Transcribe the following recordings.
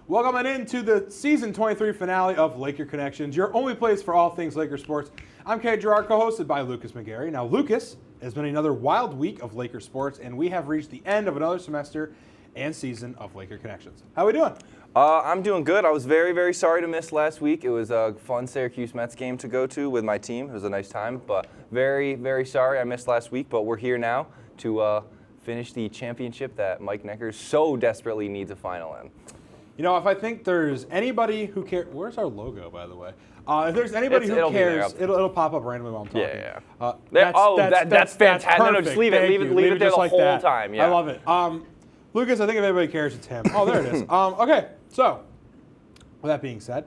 Welcome into the Season 23 finale of Laker Connections, your only place for all things Laker sports. I'm Kay Gerard, co-hosted by Lucas McGarry. Now, Lucas, has been another wild week of Laker sports, and we have reached the end of another semester and season of Laker Connections. How are we doing? I'm doing good. I was very, very sorry to miss last week. It was a fun Syracuse Mets game to go to with my team. It was a nice time, but very, very sorry I missed last week. But we're here now to finish the championship that Mike Neckers so desperately needs a final in. You know, if I think there's anybody who cares, where's our logo, by the way? If there's anybody who cares, it'll pop up randomly while I'm talking. That's fantastic. No, just leave it. Leave it there the whole time. Yeah. I love it. Lucas, I think if anybody cares, it's him. Oh, there it is. Okay, so with that being said,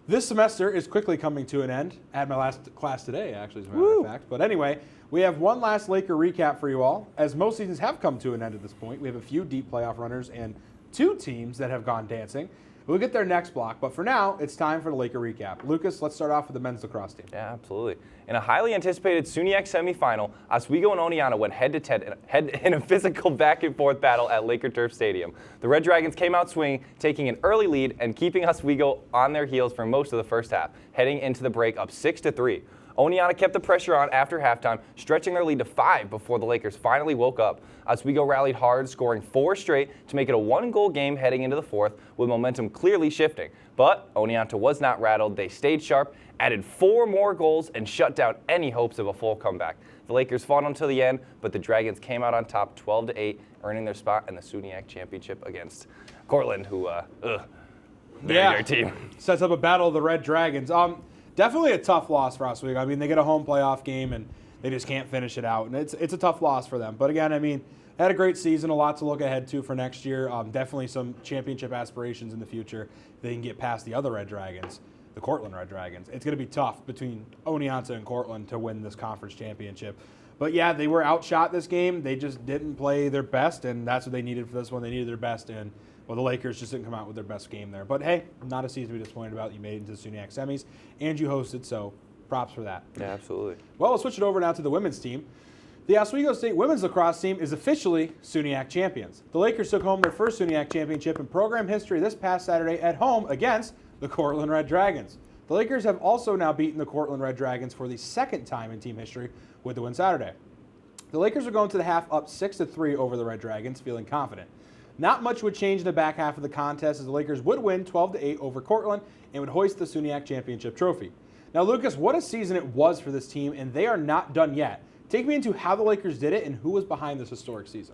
this semester is quickly coming to an end. I had my last class today, actually, as a matter of fact. But anyway, we have one last Laker recap for you all. As most seasons have come to an end at this point, we have a few deep playoff runners and two teams that have gone dancing. We'll get their next block, but for now, it's time for the Laker recap. Lucas, let's start off with the men's lacrosse team. Yeah, absolutely. In a highly anticipated SUNYAC semifinal, Oswego and Oneonta went head-to-head in a physical back-and-forth battle at Laker Turf Stadium. The Red Dragons came out swinging, taking an early lead and keeping Oswego on their heels for most of the first half, heading into the break up 6-3. Oneonta kept the pressure on after halftime, stretching their lead to 5 before the Lakers finally woke up. Oswego rallied hard, scoring 4 straight to make it a 1-goal game heading into the fourth, with momentum clearly shifting. But Oneonta was not rattled. They stayed sharp, added 4 more goals, and shut down any hopes of a full comeback. The Lakers fought until the end, but the Dragons came out on top 12-8, earning their spot in the SUNYAC championship against Cortland, who, their team. Sets up a battle of the Red Dragons. Definitely a tough loss for Oswego. I mean, they get a home playoff game, and they just can't finish it out. And it's a tough loss for them. But again, I mean, had a great season, a lot to look ahead to for next year. Definitely some championship aspirations in the future. They can get past the other Red Dragons, the Cortland Red Dragons. It's going to be tough between Oneonta and Cortland to win this conference championship. But yeah, they were outshot this game. They just didn't play their best, and that's what they needed for this one. They needed their best, and well, the Lakers just didn't come out with their best game there. But hey, not a season to be disappointed about. You made it into the SUNYAC semis, and you hosted, so props for that. Yeah, absolutely. Well, we'll switch it over now to the women's team. The Oswego State women's lacrosse team is officially SUNYAC champions. The Lakers took home their first SUNYAC championship in program history this past Saturday at home against the Cortland Red Dragons. The Lakers have also now beaten the Cortland Red Dragons for the second time in team history with the win Saturday. The Lakers are going to the half up 6-3 over the Red Dragons, feeling confident. Not much would change in the back half of the contest as the Lakers would win 12-8 over Cortland and would hoist the SUNYAC championship trophy. Now, Lucas, what a season it was for this team, and they are not done yet. Take me into how the Lakers did it and who was behind this historic season.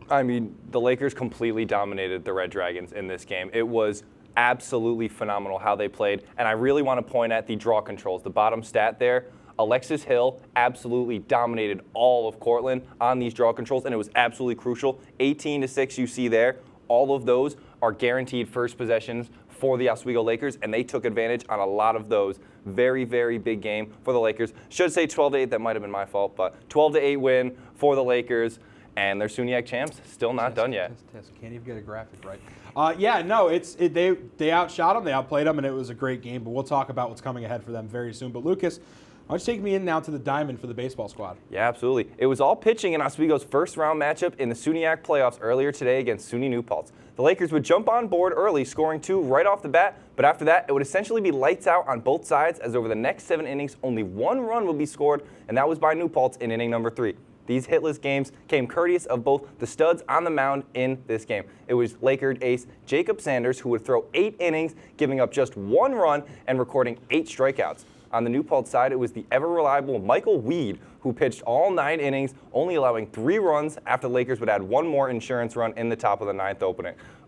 I mean, the Lakers completely dominated the Red Dragons in this game. It was absolutely phenomenal how they played, and I really want to point at the draw controls. The bottom stat there, Alexis Hill absolutely dominated all of Cortland on these draw controls, and it was absolutely crucial. 18-6 you see there. All of those are guaranteed first possessions for the Oswego Lakers, and they took advantage on a lot of those. Very, very big game for the Lakers. Should say 12-8. That might have been my fault, but 12-8 win for the Lakers, and their SUNYAC champs still not done yet. Can't even get a graphic right. Yeah, no, they outshot them, they outplayed them, and it was a great game. But we'll talk about what's coming ahead for them very soon. But Lucas, why don't you take me in now to the diamond for the baseball squad? Yeah, absolutely. It was all pitching in Oswego's first-round matchup in the SUNYAC playoffs earlier today against SUNY New Paltz. The Lakers would jump on board early, scoring 2 right off the bat, but after that, it would essentially be lights out on both sides, as over the next 7 innings, only 1 run would be scored, and that was by New Paltz in inning number 3. These hitless games came courteous of both the studs on the mound in this game. It was Laker ace Jacob Sanders who would throw 8 innings, giving up just 1 run and recording 8 strikeouts. On the New Paltz side, it was the ever-reliable Michael Weed who pitched all 9 innings, only allowing 3 runs after the Lakers would add 1 more insurance run in the top of the 9th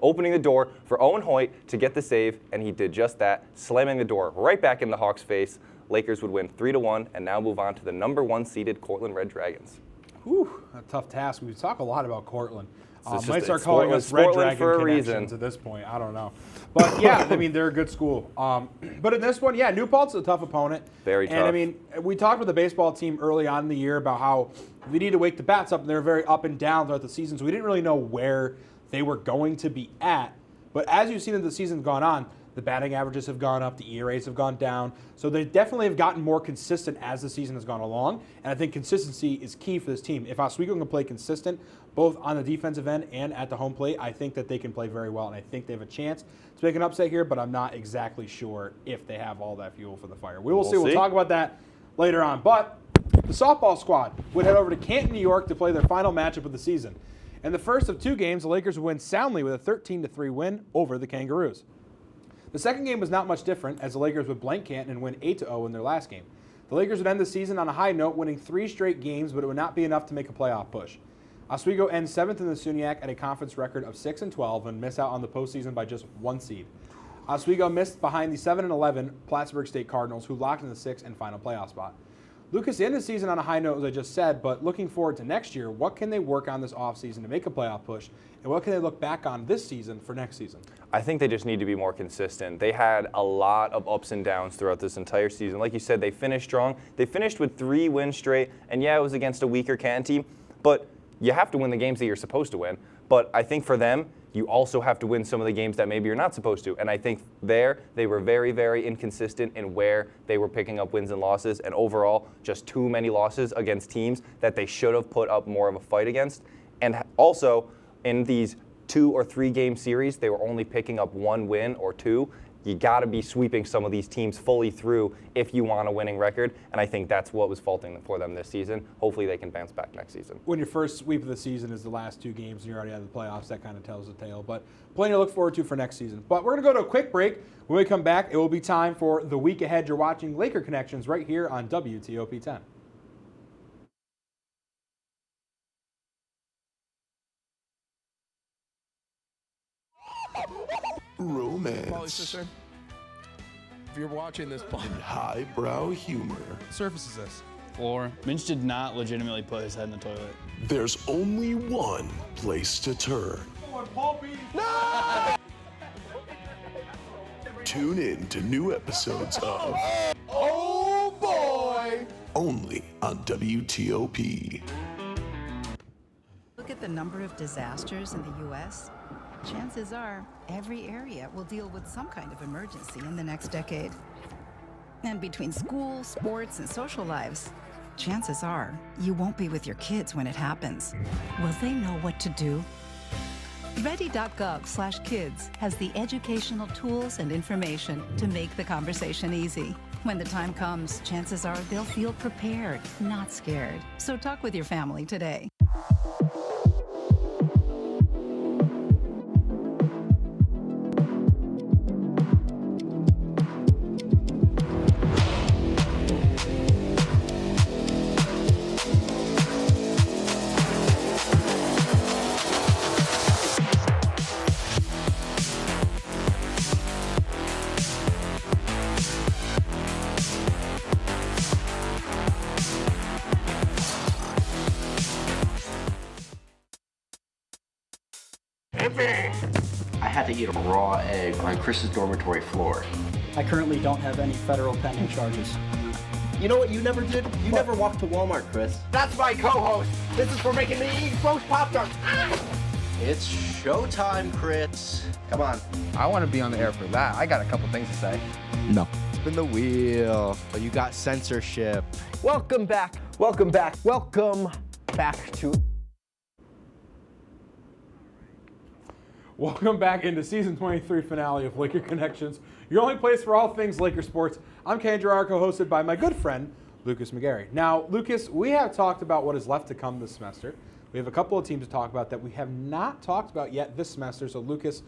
opening the door for Owen Hoyt to get the save, and he did just that, slamming the door right back in the Hawks' face. Lakers would win 3-1 and now move on to the number 1 seeded Cortland Red Dragons. Whew, a tough task. We talk a lot about Cortland. Might start calling us Red Dragon for a Connections at this point. I don't know. But, yeah, I mean, they're a good school. But in this one, yeah, New Paltz is a tough opponent. Very tough. And, I mean, we talked with the baseball team early on in the year about how we need to wake the bats up, and they're very up and down throughout the season, so we didn't really know where they were going to be at. But as you've seen as the season's gone on, The batting averages have gone up, the ERAs have gone down. So they definitely have gotten more consistent as the season has gone along. And I think consistency is key for this team. If Oswego can play consistent, both on the defensive end and at the home plate, I think that they can play very well. And I think they have a chance to make an upset here, but I'm not exactly sure if they have all that fuel for the fire. We'll see. We'll talk about that later on. But the softball squad would head over to Canton, New York to play their final matchup of the season. In the first of 2 games, the Lakers would win soundly with a 13-3 win over the Kangaroos. The second game was not much different, as the Lakers would blank Canton and win 8-0 in their last game. The Lakers would end the season on a high note, winning 3 straight games, but it would not be enough to make a playoff push. Oswego ends 7th in the SUNYAC at a conference record of 6-12 and miss out on the postseason by just 1 seed. Oswego missed behind the 7-11 Plattsburgh State Cardinals, who locked in the 6th and final playoff spot. Lucas ended the season on a high note, as I just said, but looking forward to next year, what can they work on this offseason to make a playoff push, and what can they look back on this season for next season? I think they just need to be more consistent. They had a lot of ups and downs throughout this entire season. Like you said, they finished strong. They finished with 3 wins straight, and yeah, it was against a weaker Canton team, but you have to win the games that you're supposed to win. But I think for them, you also have to win some of the games that maybe you're not supposed to. And I think they were very, very inconsistent in where they were picking up wins and losses, and overall, just too many losses against teams that they should have put up more of a fight against. And also, in these 2 or 3 game series, they were only picking up 1 win or 2. You got to be sweeping some of these teams fully through if you want a winning record, and I think that's what was faulting for them this season. Hopefully they can bounce back next season. When your first sweep of the season is the last 2 games and you're already out of the playoffs, that kind of tells the tale. But plenty to look forward to for next season. But we're going to go to a quick break. When we come back, it will be time for the week ahead. You're watching Laker Connections right here on WTOP 10. Romance If you're watching this, and highbrow humor. Surface is this? Floor. Minch did not legitimately put his head in the toilet. There's only one place to turn. No! Tune in to new episodes of oh boy! only on WTOP. Look at the number of disasters in the U.S. Chances are every area will deal with some kind of emergency in the next decade. And between school, sports, and social lives, chances are you won't be with your kids when it happens. Will they know what to do? Ready.gov/kids has the educational tools and information to make the conversation easy. When the time comes, chances are they'll feel prepared, not scared. So talk with your family today. I had to eat a raw egg on Chris's dormitory floor. I currently don't have any federal pending charges. You know what you never did? You never walked to Walmart, Chris. That's my co-host. This is for making me eat roast Pop-Tarts. It's showtime, Chris. Come on. I want to be on the air for that. I got a couple things to say. No. Spin the wheel. But you got censorship. Welcome back. Welcome back. Welcome back to... Welcome back into season 23 finale of Laker Connections, your only place for all things Laker sports. I'm Ken Gerard, co-hosted by my good friend, Lucas McGarry. Now, Lucas, we have talked about what is left to come this semester. We have a couple of teams to talk about that we have not talked about yet this semester. So, Lucas,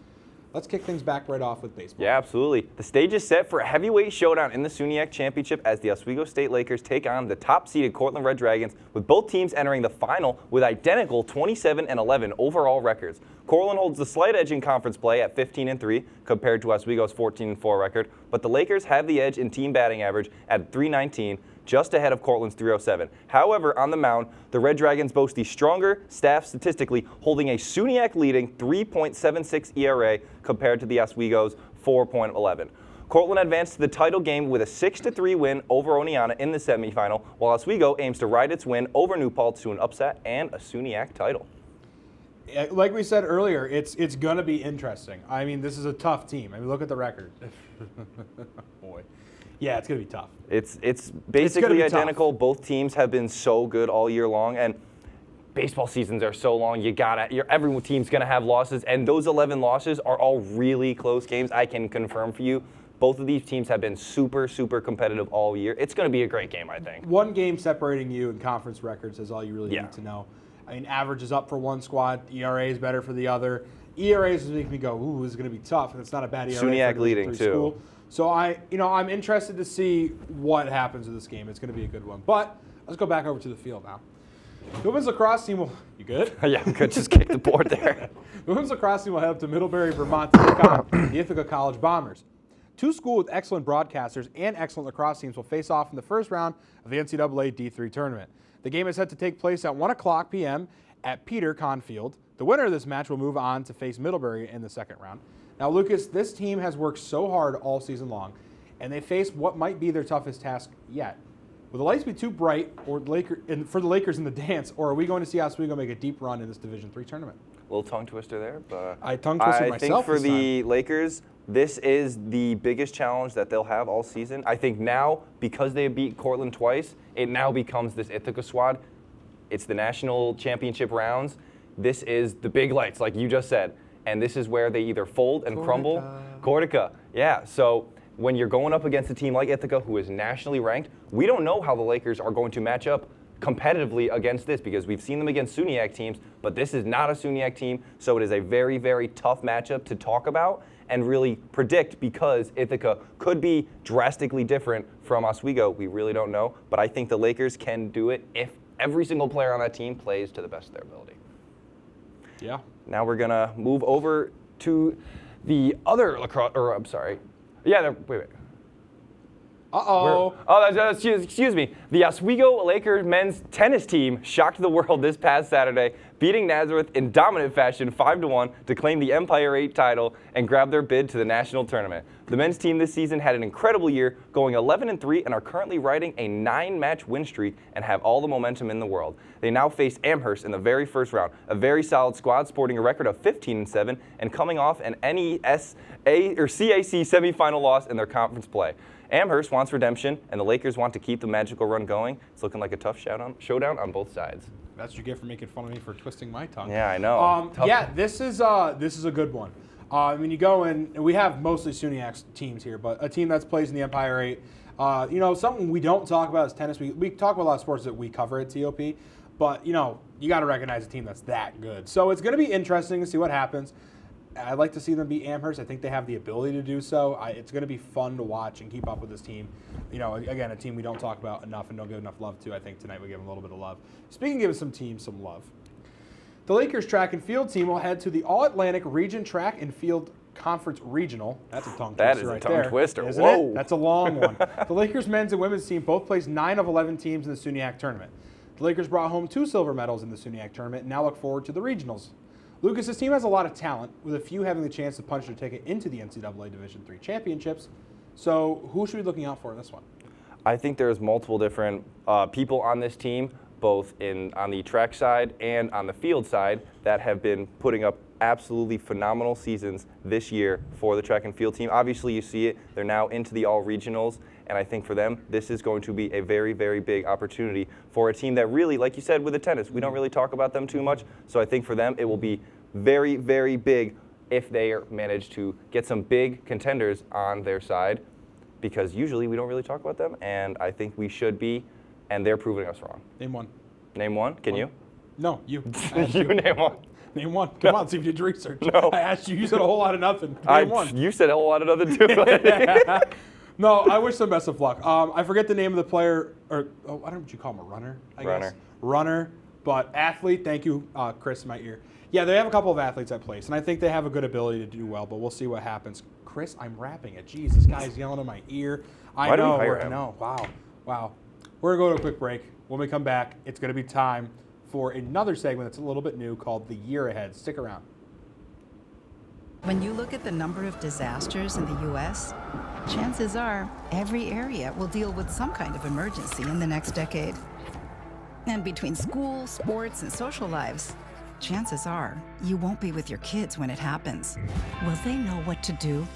let's kick things back right off with baseball. Yeah, absolutely. The stage is set for a heavyweight showdown in the SUNYAC Championship as the Oswego State Lakers take on the top-seeded Cortland Red Dragons, with both teams entering the final with identical 27-11 overall records. Cortland holds the slight edge in conference play at 15-3 compared to Oswego's 14-4 record, but the Lakers have the edge in team batting average at .319, just ahead of Cortland's .307. However, on the mound, the Red Dragons boast the stronger staff statistically, holding a SUNYAC-leading 3.76 ERA compared to the Oswego's 4.11. Cortland advanced to the title game with a 6-3 win over Oneonta in the semifinal, while Oswego aims to ride its win over New Paltz to an upset and a SUNYAC title. like we said earlier, it's going to be interesting. I mean, this is a tough team. I mean, look at the record. Boy. Yeah, it's going to be tough. It's basically identical. Tough. Both teams have been so good all year long, and baseball seasons are so long. Every team's going to have losses, and those 11 losses are all really close games. I can confirm for you. Both of these teams have been super, super competitive all year. It's going to be a great game, I think. One game separating you in conference records is all you really need to know. I mean, average is up for one squad. ERA is better for the other. ERAs make me go, ooh, this is going to be tough. And it's not a bad ERA. SUNYAC leading, too. School. So I'm interested to see what happens with this game. It's going to be a good one. But let's go back over to the field now. The women's lacrosse team will. You good? Yeah, I'm good. Just kick the board there. The women's lacrosse team will head up to Middlebury, Vermont to take on the Ithaca College Bombers. Two schools with excellent broadcasters and excellent lacrosse teams will face off in the first round of the NCAA D3 tournament. The game is set to take place at 1:00 p.m. at Peter Kahn Field. The winner of this match will move on to face Middlebury in the second round. Now, Lucas, this team has worked so hard all season long, and they face what might be their toughest task yet. Will the lights be too bright for the Lakers in the dance, or are we going to see Oswego make a deep run in this Division III tournament? A little tongue twister there, but I tongue twisted myself. I think for this the time. Lakers, this is the biggest challenge that they'll have all season. I think now, because they beat Cortland twice, it now becomes this Ithaca squad. It's the national championship rounds. This is the big lights, like you just said, and this is where they either fold and crumble. Cortica, yeah. So when you're going up against a team like Ithaca, who is nationally ranked, we don't know how the Lakers are going to match up competitively against this, because we've seen them against SUNYAC teams, but this is not a SUNYAC team, so it is a very, very tough matchup to talk about and really predict, because Ithaca could be drastically different from Oswego. We really don't know, but I think the Lakers can do it if every single player on that team plays to the best of their ability. Yeah. Now we're going to move over to the other lacrosse, or I'm sorry. Yeah, wait. Uh-oh. Excuse me. The Oswego Lakers men's tennis team shocked the world this past Saturday, beating Nazareth in dominant fashion 5-1 to claim the Empire 8 title and grab their bid to the national tournament. The men's team this season had an incredible year, going 11-3 and are currently riding a 9-match win streak and have all the momentum in the world. They now face Amherst in the very first round, a very solid squad sporting a record of 15-7 and coming off an CAC semifinal loss in their conference play. Amherst wants redemption, and the Lakers want to keep the magical run going. It's looking like a tough showdown on both sides. That's what you get for making fun of me for twisting my tongue. Yeah, I know. Yeah, this is a good one. I mean, you go in, and we have mostly SUNYAC teams here, but a team that's plays in the Empire 8. Something we don't talk about is tennis. We talk about a lot of sports that we cover at TOP, but, you got to recognize a team that's that good. So it's going to be interesting to see what happens. I'd like to see them beat Amherst. I think they have the ability to do so. It's going to be fun to watch and keep up with this team. Again, a team we don't talk about enough and don't give enough love to. I think tonight we give them a little bit of love. Speaking of giving some teams some love, the Lakers track and field team will head to the All-Atlantic Region Track and Field Conference Regional. That's a tongue twister right there. That is a tongue twister. Isn't Whoa. it? That's a long one. The Lakers men's and women's team both placed 9 of 11 teams in the SUNYAC tournament. The Lakers brought home 2 silver medals in the SUNYAC tournament and now look forward to the regionals. Lucas, this team has a lot of talent, with a few having the chance to punch their ticket into the NCAA Division III championships. So who should we be looking out for in this one? I think there's multiple different people on this team, both on the track side and on the field side, that have been putting up absolutely phenomenal seasons this year for the track and field team. Obviously, you see it. They're now into the all-regionals, and I think for them, this is going to be a very, very big opportunity for a team that really, like you said with the tennis, we don't really talk about them too much. So I think for them, it will be very, very big if they manage to get some big contenders on their side, because usually we don't really talk about them, and I think we should be, and they're proving us wrong. Name one. Name one? Can you? No, you. You name one. Name one. Come on, see if you did research. No. I asked you. You said a whole lot of nothing. Name one. You said a whole lot of nothing too. No, I wish them best of luck. I forget the name of the player, or I don't know what you call him, a runner, I guess. Runner, but athlete. Thank you, Chris, in my ear. Yeah, they have a couple of athletes at place, and I think they have a good ability to do well, but we'll see what happens. Chris, I'm rapping it. Jeez, this guy's yelling in my ear. Why do we hire him? No, wow. We're going to go to a quick break. When we come back, it's going to be time for another segment that's a little bit new called The Year Ahead. Stick around. When you look at the number of disasters in the U.S., chances are every area will deal with some kind of emergency in the next decade. And between school, sports, and social lives, chances are you won't be with your kids when it happens. Will they know what to do?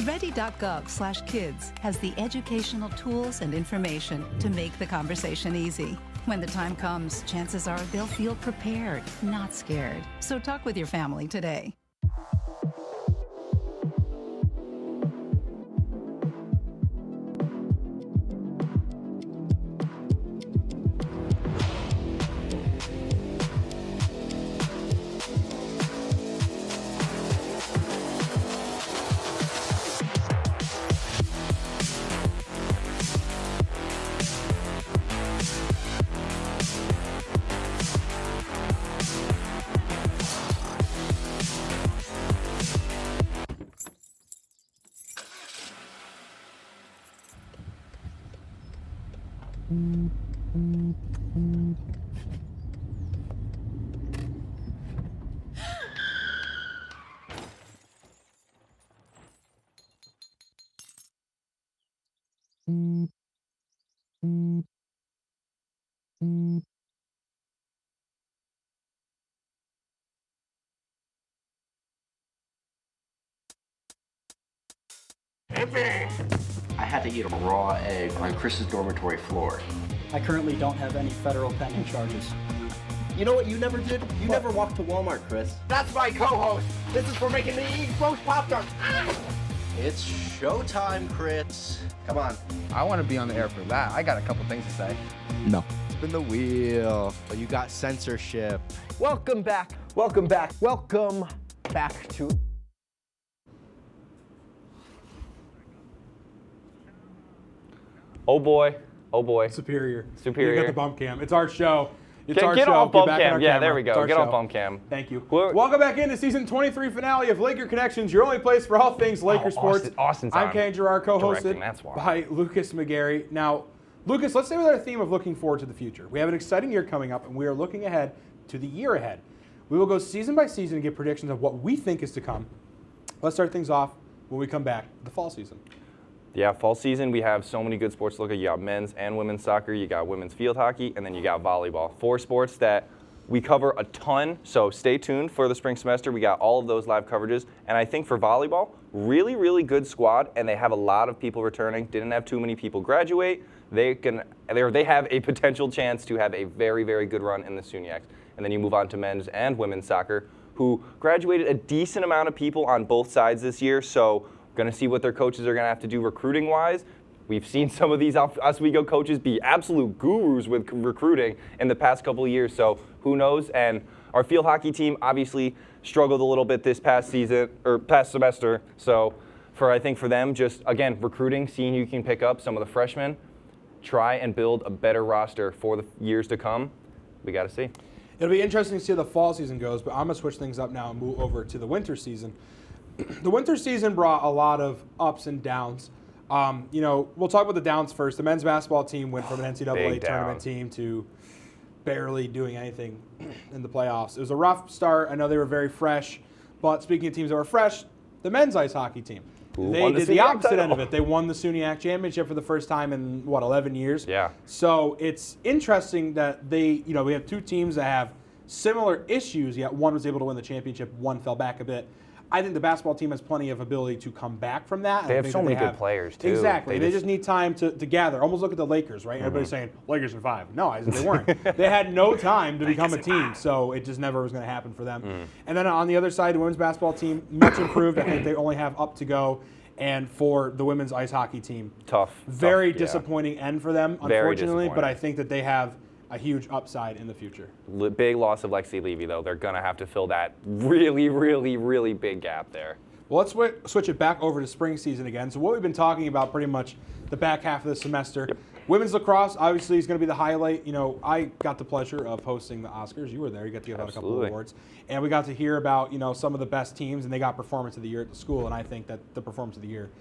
Ready.gov/kids has the educational tools and information to make the conversation easy. When the time comes, chances are they'll feel prepared, not scared. So talk with your family today. I had to eat a raw egg on Chris's dormitory floor. I currently don't have any federal pending charges. You know what you never did? You never walked to Walmart, Chris. That's my co-host. This is for making me eat roast Pop-Tarts. It's showtime, Chris. Come on. I want to be on the air for that. I got a couple things to say. No. Spin the wheel. Oh, you got censorship. Welcome back. Welcome back. Welcome back to. Oh boy. Oh boy. Superior. Superior. You got the bump cam. It's our show. It's our Get show. off bump back in cam. our Yeah, camera. there we go. It's our Get show. off bump cam. Thank you. Well, Welcome back into season 23 finale of Laker Connections, your only place for all things Laker sports. Austin's I'm on Ken Gerard, co-hosted directing, that's why. by Lucas McGarry. Now, Lucas, let's stay with our theme of looking forward to the future. We have an exciting year coming up, and we are looking ahead to the year ahead. We will go season by season and give predictions of what we think is to come. Let's start things off when we come back the fall season. Yeah, fall season, we have so many good sports to look at. You got men's and women's soccer, you got women's field hockey, and then you got volleyball. 4 sports that we cover a ton, so stay tuned for the spring semester. We got all of those live coverages. And I think for volleyball, really, really good squad, and they have a lot of people returning. Didn't have too many people graduate. They have a potential chance to have a very, very good run in the SUNYACs. And then you move on to men's and women's soccer, who graduated a decent amount of people on both sides this year, so we're going to see what their coaches are going to have to do recruiting-wise. We've seen some of these Oswego coaches be absolute gurus with recruiting in the past couple of years, so who knows? And our field hockey team obviously struggled a little bit this past season, or past semester, so I think for them, just, again, recruiting, seeing who you can pick up, some of the freshmen, try and build a better roster for the years to come. We got to see. It'll be interesting to see how the fall season goes, but I'm going to switch things up now and move over to the winter season. The winter season brought a lot of ups and downs. We'll talk about the downs first. The men's basketball team went from an NCAA tournament team to barely doing anything in the playoffs. It was a rough start. I know they were very fresh, but speaking of teams that were fresh, the men's ice hockey team. They did the opposite end of it. They won the SUNYAC championship for the first time in, 11 years? Yeah. So it's interesting that we have 2 teams that have similar issues, yet one was able to win the championship, one fell back a bit. I think the basketball team has plenty of ability to come back from that. They have so many good players, too. Exactly. They just need time to gather. Almost look at the Lakers, right? Everybody's saying, Lakers in 5. No, I said they weren't. They had no time to become a team, so it just never was going to happen for them. And then on the other side, the women's basketball team, much improved. I think they only have up to go. And for the women's ice hockey team, very disappointing end for them, unfortunately, but I think that they have a huge upside in the future. Big loss of Lexi Levy, though. They're going to have to fill that really, really, really big gap there. Well, let's switch it back over to spring season again. So what we've been talking about pretty much the back half of the semester. Yep. Women's lacrosse, obviously, is going to be the highlight. I got the pleasure of hosting the Oscars. You were there. You got to give out a couple of awards. And we got to hear about, some of the best teams, and they got Performance of the Year at the school. And I think that the Performance of the Year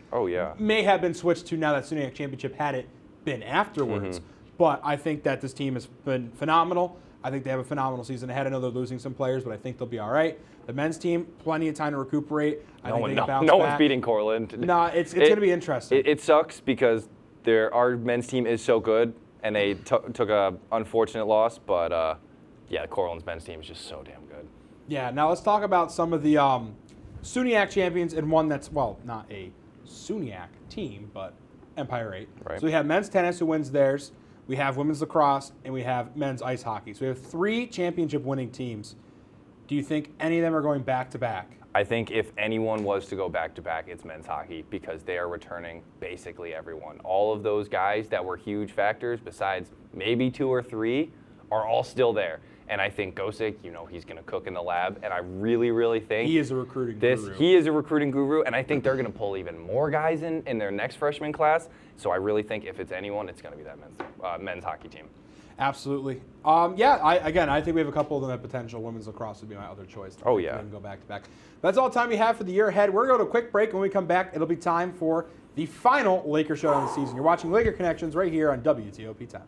may have been switched to now that SUNYAC Championship had it been afterwards. But I think that this team has been phenomenal. I think they have a phenomenal season ahead. I know they're losing some players, but I think they'll be all right. The men's team, plenty of time to recuperate. I think they can bounce back. No one's beating Cortland. No, it's going to be interesting. It sucks because our men's team is so good, and they took a unfortunate loss, but Yeah, the Cortland's men's team is just so damn good. Yeah, now let's talk about some of the SUNYAC champions and one that's, well, not a SUNYAC team, but Empire 8. Right. So we have men's tennis who wins theirs, we have women's lacrosse, and we have men's ice hockey. So we have 3 championship winning teams. Do you think any of them are going back-to-back? I think if anyone was to go back-to-back, it's men's hockey because they are returning basically everyone. All of those guys that were huge factors, besides maybe 2 or 3, are all still there. And I think Gosick, he's going to cook in the lab. And I really, really think he is a recruiting guru. He is a recruiting guru, and I think they're going to pull even more guys in their next freshman class. So I really think if it's anyone, it's going to be that men's hockey team. Absolutely. I think we have a couple of them at potential. Women's lacrosse would be my other choice. Oh, yeah. Go back-to-back. That's all the time we have for the year ahead. We're going to go to a quick break. When we come back, it'll be time for the final Laker showdown of the season. You're watching Laker Connections right here on WTOP 10.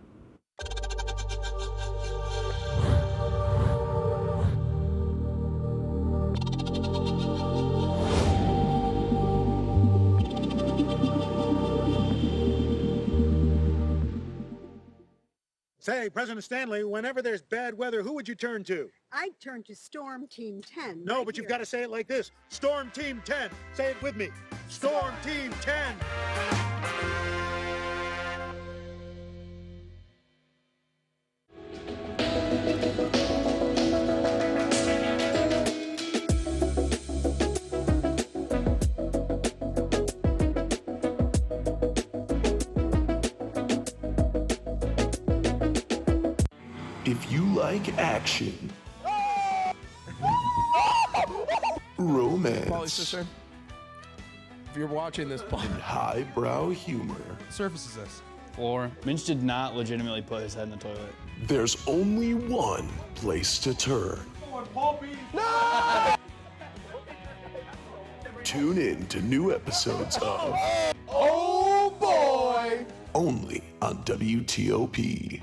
Say, President Stanley, whenever there's bad weather, who would you turn to? I'd turn to Storm Team 10. No, but you've got to say it like this. Storm Team 10. Say it with me. Storm Team 10. If you like action, romance, if you're watching this, and highbrow humor, Surface is this? Floor. Minch did not legitimately put his head in the toilet. there's only one place to turn. Tune in to new episodes of oh boy! only on WTOP.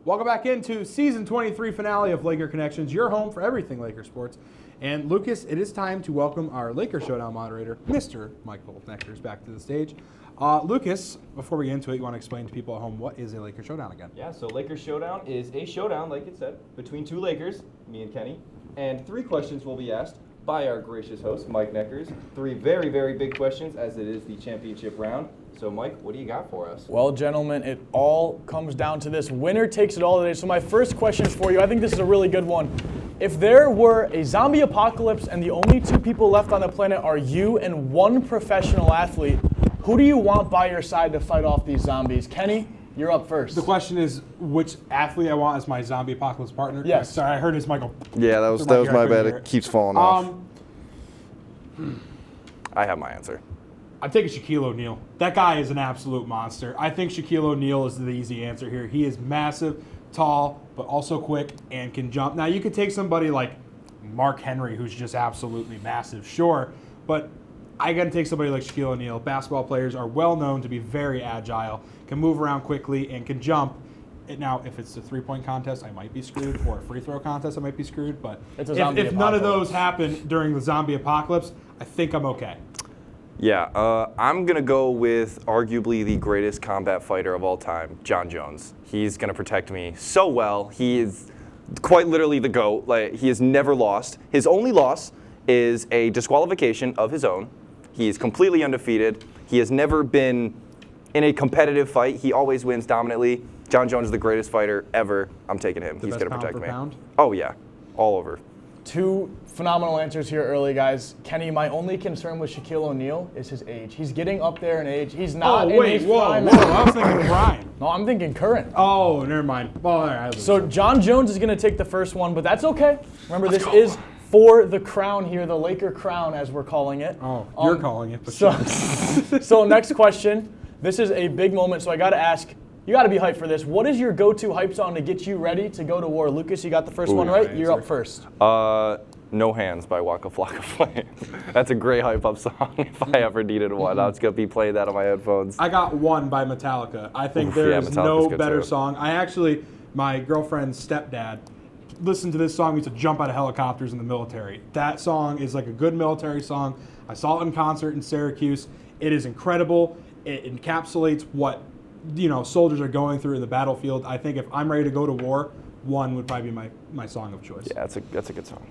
Welcome back into Season 23 finale of Laker Connections, your home for everything Laker sports. And Lucas, it is time to welcome our Laker Showdown moderator, Mr. Michael Neckers, back to the stage. Lucas, before we get into it, you want to explain to people at home what is a Laker Showdown again? Yeah, so Laker Showdown is a showdown, like it said, between 2 Lakers, me and Kenny, and 3 questions will be asked by our gracious host, Mike Neckers. 3 very, very big questions, as it is the championship round. So, Mike, what do you got for us? Well, gentlemen, it all comes down to this. Winner takes it all today. So my first question for you, I think this is a really good one. If there were a zombie apocalypse and the only 2 people left on the planet are you and 1 professional athlete, who do you want by your side to fight off these zombies? Kenny, you're up first. The question is which athlete I want as my zombie apocalypse partner? Yes. Sorry, I heard his Michael. Yeah, that was my bad. It keeps falling off. I have my answer. I'm taking Shaquille O'Neal. That guy is an absolute monster. I think Shaquille O'Neal is the easy answer here. He is massive, tall, but also quick and can jump. Now, you could take somebody like Mark Henry, who's just absolutely massive, sure, but I got to take somebody like Shaquille O'Neal. Basketball players are well known to be very agile, can move around quickly, and can jump. Now, if it's a three-point contest, I might be screwed, or a free throw contest, I might be screwed, but if none of those happen during the zombie apocalypse, I think I'm okay. Yeah, I'm going to go with arguably the greatest combat fighter of all time, John Jones. He's going to protect me so well. He is quite literally the GOAT. Like, he has never lost. His only loss is a disqualification of his own. He is completely undefeated. He has never been in a competitive fight. He always wins dominantly. John Jones is the greatest fighter ever. I'm taking him. He's going to protect me. Pound? Oh, yeah, all over. Two phenomenal answers here early, guys. Kenny, my only concern with Shaquille O'Neal is his age. He's getting up there in age. He's not in his prime. I was thinking prime. No, I'm thinking current. Oh, never mind. Well, all right, so John Jones is going to take the first one, but that's okay. Remember, this is for the crown here, the Laker crown, as we're calling it. Oh, you're calling it. But so next question. This is a big moment, so I got to ask. You got to be hyped for this. What is your go-to hype song to get you ready to go to war? Lucas, you got the first one right? You're up first. No Hands by Waka Flocka Flame. That's a great hype-up song if I ever needed one. I was going to be playing that on my headphones. I got One by Metallica. I think there is no better song. My girlfriend's stepdad listened to this song. He used to jump out of helicopters in the military. That song is like a good military song. I saw it in concert in Syracuse. It is incredible. It encapsulates what soldiers are going through in the battlefield. I think if I'm ready to go to war, One would probably be my song of choice. Yeah, that's a good song.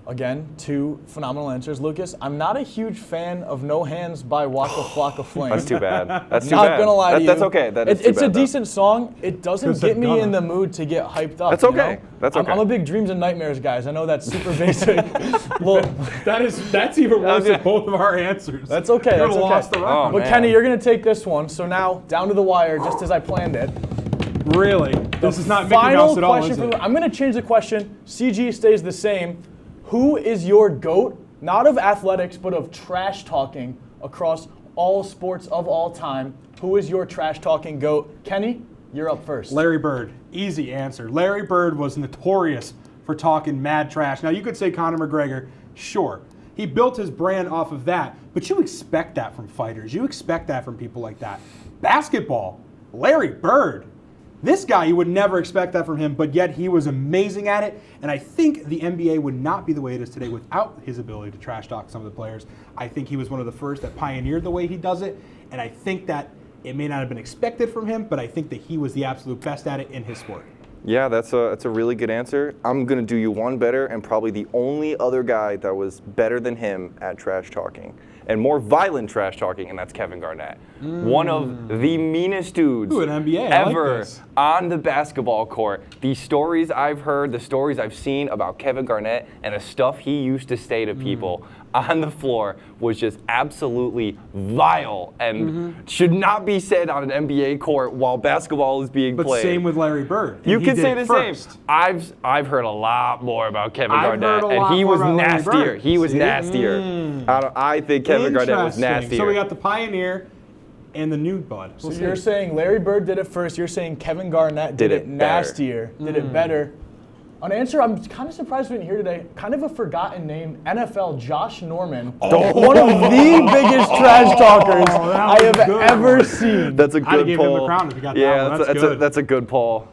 Again, two phenomenal answers. Lucas, I'm not a huge fan of No Hands by Waka Flocka Flame. That's too bad. That's too not bad. Gonna lie to you. That's okay. It's a decent song. It doesn't get me in the mood to get hyped up. That's okay. That's okay. I'm a big Dreams and Nightmares guys. I know that's super basic. Well, that's even worse than both of our answers. That's okay. You lost the round. But Kenny, you're gonna take this one. So now down to the wire, just as I planned it. Really? This is not Mickey Mouse at all, is it? I'm gonna change the question. CG stays the same. Who is your GOAT, not of athletics, but of trash talking across all sports of all time? Who is your trash talking GOAT? Kenny, you're up first. Larry Bird. Easy answer. Larry Bird was notorious for talking mad trash. Now, you could say Conor McGregor. Sure. He built his brand off of that, but you expect that from fighters. You expect that from people like that. Basketball. Larry Bird. This guy, you would never expect that from him, but yet he was amazing at it. And I think the NBA would not be the way it is today without his ability to trash talk some of the players. I think he was one of the first that pioneered the way he does it. And I think that it may not have been expected from him, but I think that he was the absolute best at it in his sport. Yeah, that's a really good answer. I'm going to do you one better, and probably the only other guy that was better than him at trash talking. And more violent trash talking, and that's Kevin Garnett. One of the meanest dudes ever on the basketball court. The stories I've heard, the stories I've seen about Kevin Garnett and the stuff he used to say to people on the floor was just absolutely vile and should not be said on an NBA court while basketball is being played. But same with Larry Bird. You can say the same. I've heard a lot more about Kevin Garnett, and he was nastier. He was nastier. I think Kevin Garnett was nastier. So we got the pioneer and the new bud. So you're saying Larry Bird did it first. You're saying Kevin Garnett did it nastier, did it better. An answer I'm kind of surprised we didn't hear today, kind of a forgotten name, NFL Josh Norman. One of the biggest trash talkers I have ever seen. That's a good give poll. him the crown if you got that one. That's a good poll.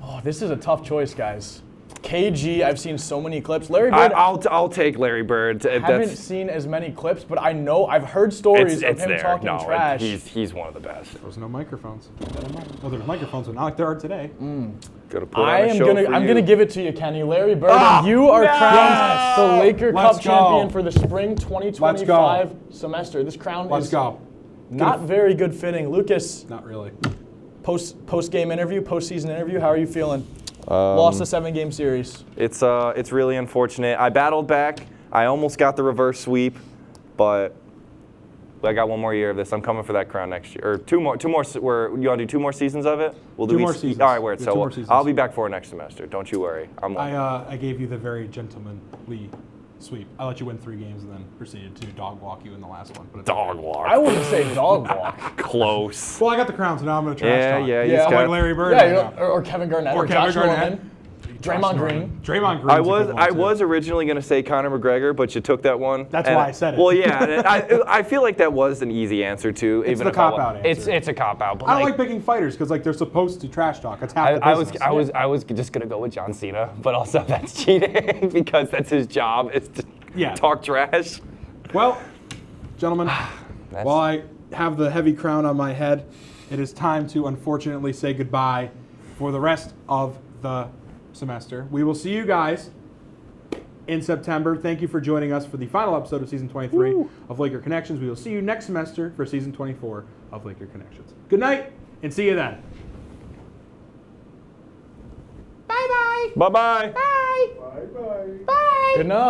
Oh, this is a tough choice, guys. KG, I've seen so many clips. Larry Bird. I'll take Larry Bird. I haven't seen as many clips, but I know I've heard stories of him talking trash. He's one of the best. There was no microphones. Well, there were microphones, but not like there are today. I'm gonna give it to you, Kenny. Larry Bird, and you are crowned the Laker Cup champion for the spring 2025 semester. This crown is not very good fitting. Lucas. Not really. Post-game interview, postseason interview. How are you feeling? Lost a 7-game series. It's really unfortunate. I battled back. I almost got the reverse sweep, but I got one more year of this. I'm coming for that crown next year, or two more. You want to do 2 more seasons of it? We'll do 2 more seasons. All right, word. So I'll be back for it next semester. Don't you worry. I gave you the very gentlemanly sweep. I let you win 3 games and then proceeded to dog walk you in the last one. But dog walk. I wouldn't say dog walk. Close. Well, I got the crown, so now I'm going to trash talk. Yeah. Like Larry Bird. Yeah, or Kevin Garnett. Or Josh Norman. Draymond Green. Draymond Green. I was originally going to say Conor McGregor, but you took that one. That's why I said it. Well, yeah, I feel like that was an easy answer too. It's a cop-out answer. It's a cop-out. I don't like picking fighters because they're supposed to trash talk. That's half the business. I was just going to go with John Cena, but also that's cheating because that's his job is to talk trash. Well, gentlemen, while I have the heavy crown on my head, it is time to unfortunately say goodbye for the rest of the semester. We will see you guys in September. Thank you for joining us for the final episode of Season 23 of Laker Connections. We will see you next semester for Season 24 of Laker Connections. Good night, and see you then. Bye-bye. Bye-bye. Bye. Bye-bye. Bye. Good night.